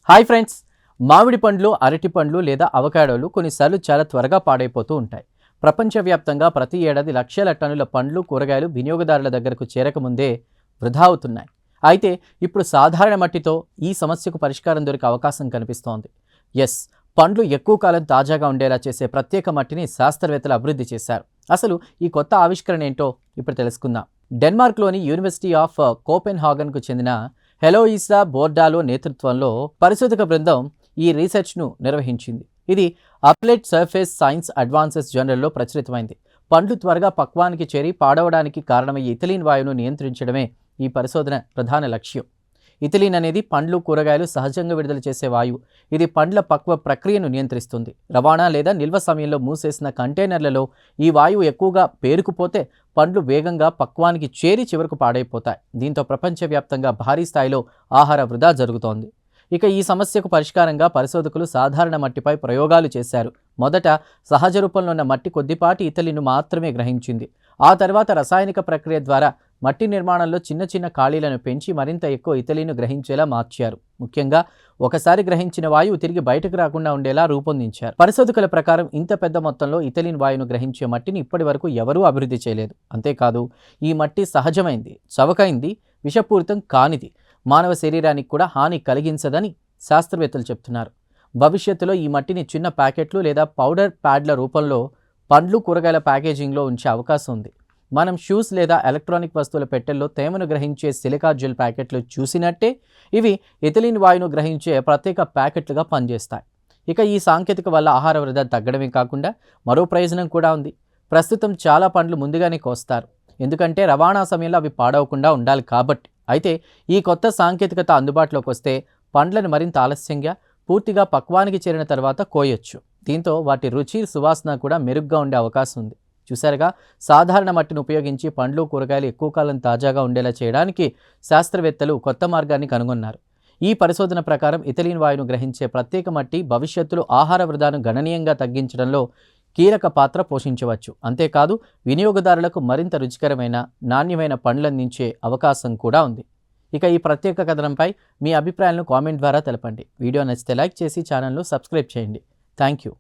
Hi friends, మామిడి పండ్లు, అరటి పండ్లు లేదా అవకాడోలు కొన్నిసార్లు చాలా త్వరగా పాడైపోతూ ఉంటాయి. ప్రపంచవ్యాప్తంగా ప్రతి ఏడాది లక్షల టన్నుల పండ్లు, కూరగాయలు వినియోగదారుల దగ్గరకు చేరకముందే వృధా అవుతున్నాయి. అయితే ఇప్పుడు సాధారణ మట్టితో ఈ సమస్యకు పరిష్కారం దొరికే అవకాశం కనిపిస్తోంది. ఎస్, పండ్లు ఎక్కువ కాలం తాజాగా ఉండేలా చేసే ప్రత్యేక మట్టిని శాస్త్రవేత్తలు అభివృద్ధి చేశారు. అసలు ఈ కొత్త ఆవిష్కరణ ఏంటో ఇప్పుడు తెలుసుకుందాం. డెన్మార్క్లోని యూనివర్సిటీ ఆఫ్ కోపెన్హాగన్కు చెందిన హెలోయిసా బోర్డాలో నేతృత్వంలో పరిశోధక బృందం ఈ రీసెర్చ్ను నిర్వహించింది. ఇది అప్లైడ్ సర్ఫేస్ సైన్స్ అడ్వాన్సెస్ జర్నల్లో ప్రచురితమైంది. పండ్లు త్వరగా పక్వానికి చేరి పాడవడానికి కారణమయ్యే ఇథిలీన్ వాయువును నియంత్రించడమే ఈ పరిశోధన ప్రధాన లక్ష్యం. ఇథిలీన్ అనేది పండ్లు, కూరగాయలు సహజంగా విడుదల చేసే వాయువు. ఇది పండ్ల పక్వ ప్రక్రియను నియంత్రిస్తుంది. రవాణా లేదా నిల్వ సమయంలో మూసేసిన కంటైనర్లలో ఈ వాయువు ఎక్కువగా పేరుకుపోతే పండ్లు వేగంగా పక్వానికి చేరి చివరకు పాడైపోతాయి. దీంతో ప్రపంచవ్యాప్తంగా భారీ స్థాయిలో ఆహార వృధా జరుగుతోంది. ఇక ఈ సమస్యకు పరిష్కారంగా పరిశోధకులు సాధారణ మట్టిపై ప్రయోగాలు చేశారు. మొదట సహజ రూపంలో ఉన్న మట్టి కొద్దిపాటి ఇథిలీన్ను మాత్రమే గ్రహించింది. ఆ తర్వాత రసాయనిక ప్రక్రియ ద్వారా మట్టి నిర్మాణంలో చిన్న చిన్న ఖాళీలను పెంచి మరింత ఎక్కువ ఇథిలీన్ను గ్రహించేలా మార్చారు. ముఖ్యంగా ఒకసారి గ్రహించిన వాయువు తిరిగి బయటకు రాకుండా ఉండేలా రూపొందించారు. పరిశోధకుల ప్రకారం ఇంత పెద్ద మొత్తంలో ఇథిలీన్ వాయువును గ్రహించే మట్టిని ఇప్పటి వరకు ఎవరూ అభివృద్ధి చేయలేదు. అంతేకాదు, ఈ మట్టి సహజమైంది, చవకైంది, విషపూరితం కానిది, మానవ శరీరానికి కూడా హాని కలిగించదని శాస్త్రవేత్తలు చెప్తున్నారు. భవిష్యత్తులో ఈ మట్టిని చిన్న ప్యాకెట్లు లేదా పౌడర్ ప్యాడ్ల రూపంలో పండ్లు, కూరగాయల ప్యాకేజింగ్లో ఉంచే అవకాశం ఉంది. మనం షూస్ లేదా ఎలక్ట్రానిక్ వస్తువుల పెట్టెల్లో తేమను గ్రహించే సిలికా జెల్ ప్యాకెట్లు చూసినట్టే ఇవి ఇథిలీన్ వాయువును గ్రహించే ప్రత్యేక ప్యాకెట్లుగా పనిచేస్తాయి. ఇక ఈ సాంకేతిక వల్ల ఆహార వృధా తగ్గడమే కాకుండా మరో ప్రయోజనం కూడా ఉంది. ప్రస్తుతం చాలా పండ్లు ముందుగానే కోస్తారు, ఎందుకంటే రవాణా సమయంలో అవి పాడవకుండా ఉండాలి కాబట్టి. అయితే ఈ కొత్త సాంకేతికత అందుబాటులోకి వస్తే పండ్లను మరింత ఆలస్యంగా, పూర్తిగా పక్వానికి చేరిన తర్వాత కోయొచ్చు. దీంతో వాటి రుచి, సువాసన కూడా మెరుగ్గా ఉండే అవకాశం ఉంది. చూసారుగా, సాధారణ మట్టిని ఉపయోగించి పండ్లు, కూరగాయలు ఎక్కువ కాలం తాజాగా ఉండేలా చేయడానికి శాస్త్రవేత్తలు కొత్త మార్గాన్ని కనుగొన్నారు. ఈ పరిశోధన ప్రకారం ఇథిలీన్ వాయువును గ్రహించే ప్రత్యేక మట్టి భవిష్యత్తులో ఆహార వృధాను గణనీయంగా తగ్గించడంలో కీలక పాత్ర పోషించవచ్చు. అంతేకాదు, వినియోగదారులకు మరింత రుచికరమైన, నాణ్యమైన పండ్లందించే అవకాశం కూడా ఉంది. ఇక ఈ ప్రత్యేక కథనంపై మీ అభిప్రాయాలను కామెంట్ ద్వారా తెలపండి. వీడియో నచ్చితే లైక్ చేసి ఛానల్ను సబ్స్క్రైబ్ చేయండి. Thank you.